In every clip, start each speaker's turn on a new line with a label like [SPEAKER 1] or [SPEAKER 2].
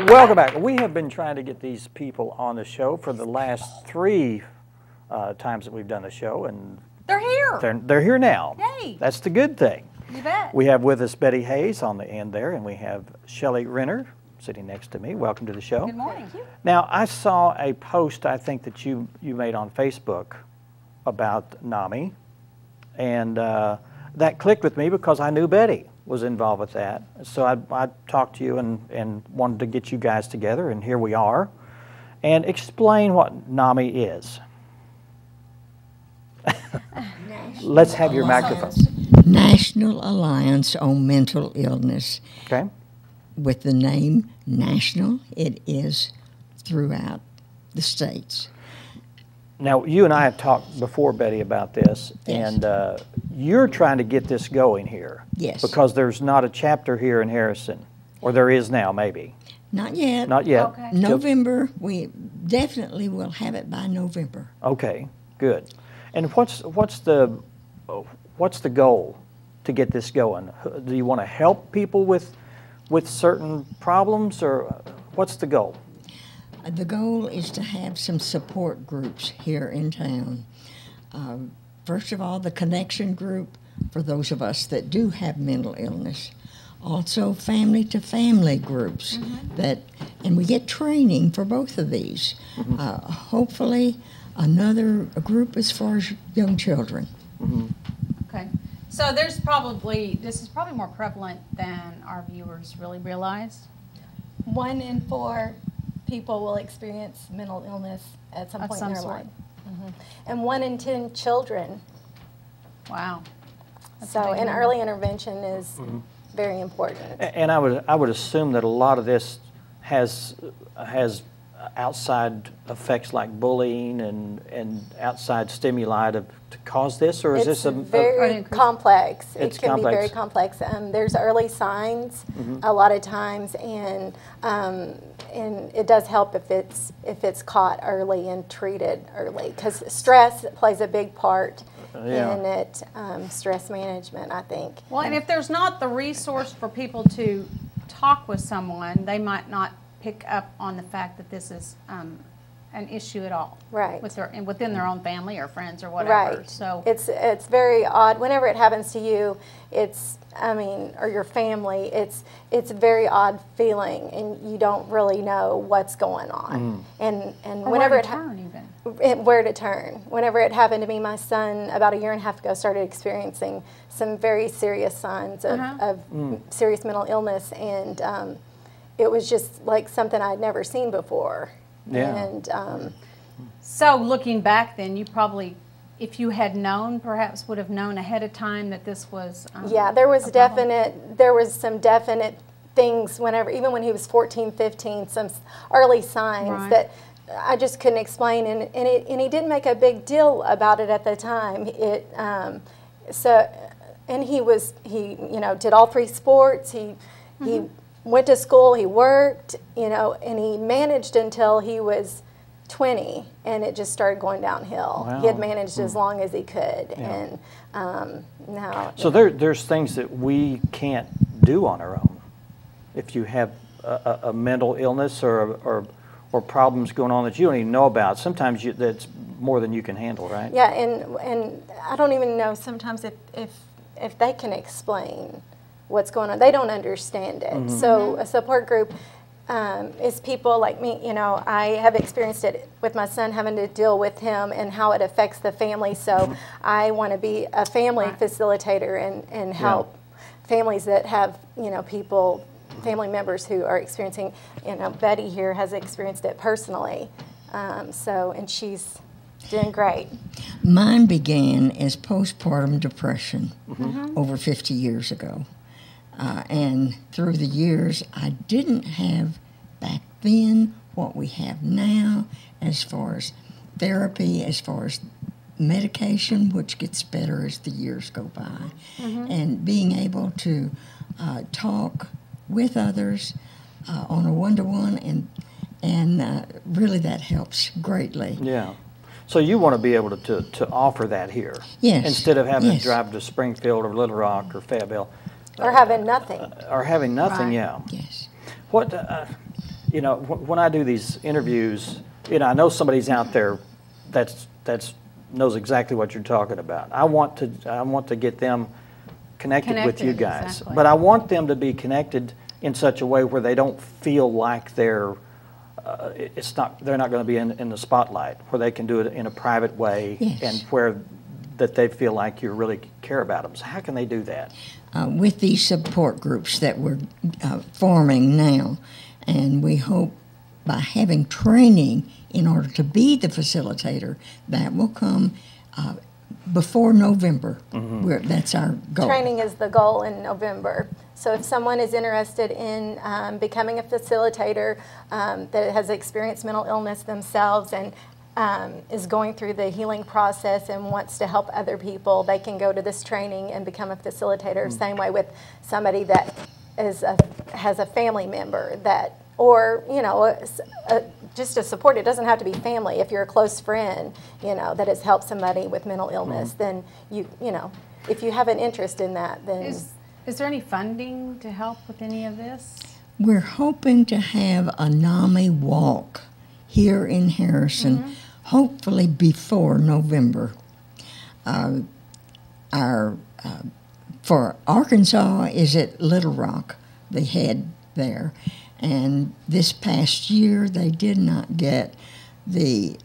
[SPEAKER 1] Welcome back. We have been trying to get these people on the show for the last 3 times that we've done the show, and
[SPEAKER 2] they're here.
[SPEAKER 1] They're here now.
[SPEAKER 2] Yay.
[SPEAKER 1] That's the good thing.
[SPEAKER 2] You bet.
[SPEAKER 1] We have with us Betty Hayes on the end there, and we have Shelley Renner sitting next to me. Welcome to the show.
[SPEAKER 2] Good morning.
[SPEAKER 1] Now, I saw a post, I think, that you made on Facebook about NAMI, and that clicked with me because I knew Betty was involved with that. So I talked to you and wanted to get you guys together, and here we are. And explain what NAMI is. Let's have your microphone.
[SPEAKER 3] National Alliance on Mental Illness.
[SPEAKER 1] Okay.
[SPEAKER 3] With the name National, it is throughout the states.
[SPEAKER 1] Now, you and I have talked before, Betty, about this,
[SPEAKER 3] Yes.
[SPEAKER 1] and you're trying to get this going here.
[SPEAKER 3] Yes.
[SPEAKER 1] Because there's not a chapter here in Harrison, or there is now, maybe.
[SPEAKER 3] Not yet.
[SPEAKER 1] Not yet.
[SPEAKER 2] Okay.
[SPEAKER 3] November, we definitely will have it by November.
[SPEAKER 1] Okay, good. And what's the goal to get this going? Do you want to help people with certain problems, or what's the goal?
[SPEAKER 3] The goal is to have some support groups here in town. First of all, the connection group for those of us that do have mental illness. Also, family-to-family groups and we get training for both of these. Hopefully, another group as far as young children.
[SPEAKER 2] Okay. So this is probably more prevalent than our viewers really realize.
[SPEAKER 4] 1 in 4 people will experience mental illness at some point in their life. And 1 in 10 children.
[SPEAKER 2] Wow. That's a
[SPEAKER 4] So,
[SPEAKER 2] big
[SPEAKER 4] and
[SPEAKER 2] number.
[SPEAKER 4] early intervention is very important.
[SPEAKER 1] And I would assume that a lot of this has outside effects like bullying and outside stimuli to cause this, or is
[SPEAKER 4] It's
[SPEAKER 1] this a
[SPEAKER 4] very complex.
[SPEAKER 1] It's
[SPEAKER 4] It can be very
[SPEAKER 1] complex.
[SPEAKER 4] complex. There's early signs a lot of times, and it does help if it's caught early and treated early, because stress plays a big part in it. Stress management, I think.
[SPEAKER 2] Well, and if there's not the resource for people to talk with someone, they might not pick up on the fact that this is an issue at all.
[SPEAKER 4] Right.
[SPEAKER 2] Within their own family or friends or whatever.
[SPEAKER 4] Right.
[SPEAKER 2] So
[SPEAKER 4] it's very odd. Whenever it happens to you, or your family, it's a very odd feeling, and you don't really know what's going on. And
[SPEAKER 2] or
[SPEAKER 4] whenever
[SPEAKER 2] where
[SPEAKER 4] it
[SPEAKER 2] to turn even.
[SPEAKER 4] where to turn. Whenever it happened to me, my son about 1.5 years ago started experiencing some very serious signs of serious mental illness, and it was just like something I'd never seen before.
[SPEAKER 1] Yeah.
[SPEAKER 4] And
[SPEAKER 2] So looking back then, you probably, if you had known, perhaps would have known ahead of time that this was
[SPEAKER 4] yeah, there was
[SPEAKER 2] a problem.
[SPEAKER 4] there was some definite things even when he was 14, 15, some early signs that I just couldn't explain, and he didn't make a big deal about it at the time. And he did all 3 sports. He went to school, he worked, and he managed until he was 20, and it just started going downhill.
[SPEAKER 1] Wow.
[SPEAKER 4] He had managed as long as he could, and now.
[SPEAKER 1] So there's things that we can't do on our own. If you have a mental illness or problems going on that you don't even know about, sometimes that's more than you can handle, right?
[SPEAKER 4] Yeah, and I don't even know sometimes if they can explain what's going on. They don't understand it. So a support group is people like me. I have experienced it with my son, having to deal with him and how it affects the family. So I want to be a family facilitator and help families that have family members who are experiencing. Betty here has experienced it personally. And she's doing great.
[SPEAKER 3] Mine began as postpartum depression over 50 years ago. And through the years, I didn't have back then what we have now as far as therapy, as far as medication, which gets better as the years go by, and being able to talk with others on a one-to-one, and really that helps greatly.
[SPEAKER 1] Yeah. So you want to be able to offer that here.
[SPEAKER 3] Yes.
[SPEAKER 1] Instead of having
[SPEAKER 3] Yes.
[SPEAKER 1] to drive to Springfield or Little Rock or Fayetteville.
[SPEAKER 4] Or having nothing.
[SPEAKER 1] Or having nothing,
[SPEAKER 2] Right.
[SPEAKER 1] yeah.
[SPEAKER 3] Yes.
[SPEAKER 1] What, you know, when I do these interviews, you know, I know somebody's out there that's knows exactly what you're talking about. I want to get them connected with you guys,
[SPEAKER 2] exactly.
[SPEAKER 1] but I want them to be connected in such a way where they don't feel like they're not going to be in the spotlight, where they can do it in a private way,
[SPEAKER 3] Yes.
[SPEAKER 1] and where that they feel like you really care about them. So how can they do that?
[SPEAKER 3] With these support groups that we're forming now, and we hope by having training in order to be the facilitator, that will come before November. That's our goal.
[SPEAKER 4] Training is the goal in November. So if someone is interested in becoming a facilitator that has experienced mental illness themselves and is going through the healing process and wants to help other people, they can go to this training and become a facilitator. Same way with somebody that has a family member that, or you know, just a support. It doesn't have to be family. If you're a close friend, you know, that has helped somebody with mental illness, then you know, if you have an interest in that, then
[SPEAKER 2] Is there any funding to help with any of this?
[SPEAKER 3] We're hoping to have a NAMI walk here in Harrison, hopefully before November. For Arkansas is at Little Rock, the head there, and this past year they did not get the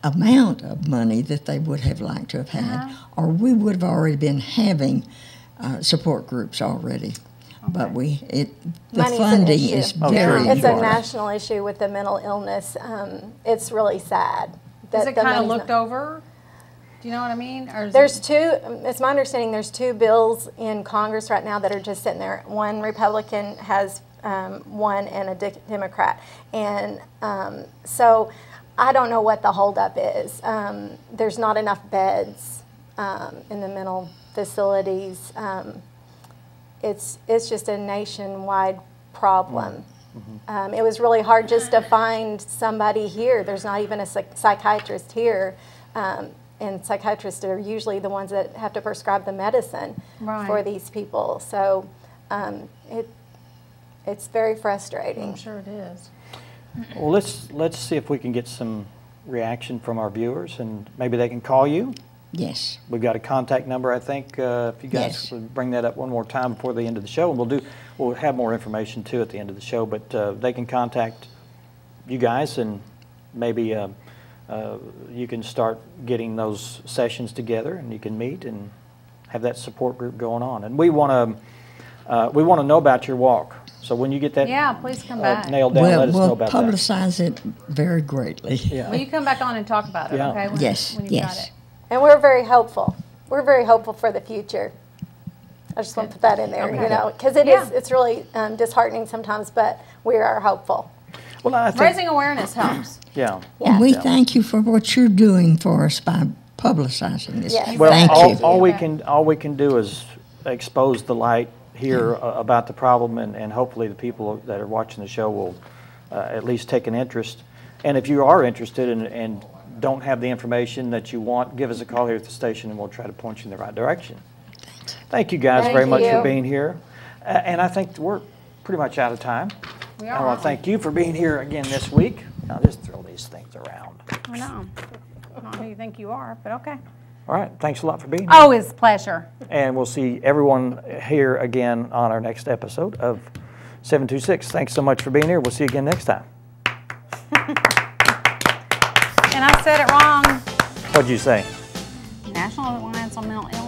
[SPEAKER 3] amount of money that they would have liked to have had, or we would have already been having support groups already. But the
[SPEAKER 4] Money's an
[SPEAKER 3] funding
[SPEAKER 4] issue.
[SPEAKER 3] is
[SPEAKER 1] Oh,
[SPEAKER 3] very
[SPEAKER 1] sure.
[SPEAKER 4] it's a
[SPEAKER 3] important.
[SPEAKER 4] national issue with the mental illness. It's really sad.
[SPEAKER 2] Is
[SPEAKER 4] that
[SPEAKER 2] it
[SPEAKER 4] the
[SPEAKER 2] kind of
[SPEAKER 4] money's
[SPEAKER 2] looked
[SPEAKER 4] not-
[SPEAKER 2] over? Do you know what I mean? Or is
[SPEAKER 4] There's
[SPEAKER 2] it,
[SPEAKER 4] two, it's my understanding, there's two bills in Congress right now that are just sitting there. One Republican has one and a Democrat. And so I don't know what the holdup is. There's not enough beds in the mental facilities. It's just a nationwide problem. It was really hard just to find somebody here. There's not even a psychiatrist here. And psychiatrists are usually the ones that have to prescribe the medicine for these people. So it's very frustrating.
[SPEAKER 2] I'm sure it is.
[SPEAKER 1] Well, let's see if we can get some reaction from our viewers, and maybe they can call you.
[SPEAKER 3] Yes.
[SPEAKER 1] We've got a contact number, I think. If you guys
[SPEAKER 3] Yes.
[SPEAKER 1] would bring that up one more time before the end of the show, and we'll have more information too at the end of the show. But they can contact you guys, and maybe you can start getting those sessions together, and you can meet and have that support group going on. And we want to know about your walk. So when you get that
[SPEAKER 2] Yeah, please come back.
[SPEAKER 1] nailed down, let us know
[SPEAKER 3] We'll
[SPEAKER 1] about
[SPEAKER 3] publicize it very greatly.
[SPEAKER 1] that. Yeah.
[SPEAKER 2] Will you come back on and talk about it,
[SPEAKER 1] Yeah.
[SPEAKER 2] okay? When,
[SPEAKER 3] Yes,
[SPEAKER 2] when you've
[SPEAKER 3] yes.
[SPEAKER 2] got it.
[SPEAKER 4] And we're very hopeful. We're very hopeful for the future. I just want to put that in there,
[SPEAKER 2] Okay.
[SPEAKER 4] you know, because it's really disheartening sometimes, but we are hopeful.
[SPEAKER 1] Well, I think,
[SPEAKER 2] Raising awareness helps.
[SPEAKER 1] yeah.
[SPEAKER 3] And we
[SPEAKER 1] Yeah.
[SPEAKER 3] thank you for what you're doing for us by publicizing this.
[SPEAKER 4] Yes.
[SPEAKER 1] Well,
[SPEAKER 3] Thank you.
[SPEAKER 1] all we can do is expose the light here about the problem, and hopefully the people that are watching the show will at least take an interest. And if you are interested and don't have the information that you want, give us a call here at the station, and we'll try to point you in the right direction. Thank you guys
[SPEAKER 4] Thank
[SPEAKER 1] very much for
[SPEAKER 4] you.
[SPEAKER 1] being here. And I think we're pretty much out of time.
[SPEAKER 2] We
[SPEAKER 1] I
[SPEAKER 2] are.
[SPEAKER 1] want to thank you for being here again this week. Now just throw these things around.
[SPEAKER 2] I know. Not who you think you are, but okay.
[SPEAKER 1] All right, thanks a lot for being here.
[SPEAKER 2] Oh, it's a pleasure.
[SPEAKER 1] And we'll see everyone here again on our next episode of 726. Thanks so much for being here. We'll see you again next time.
[SPEAKER 2] And I said it wrong.
[SPEAKER 1] What'd you say?
[SPEAKER 2] National Alliance on Mental Illness.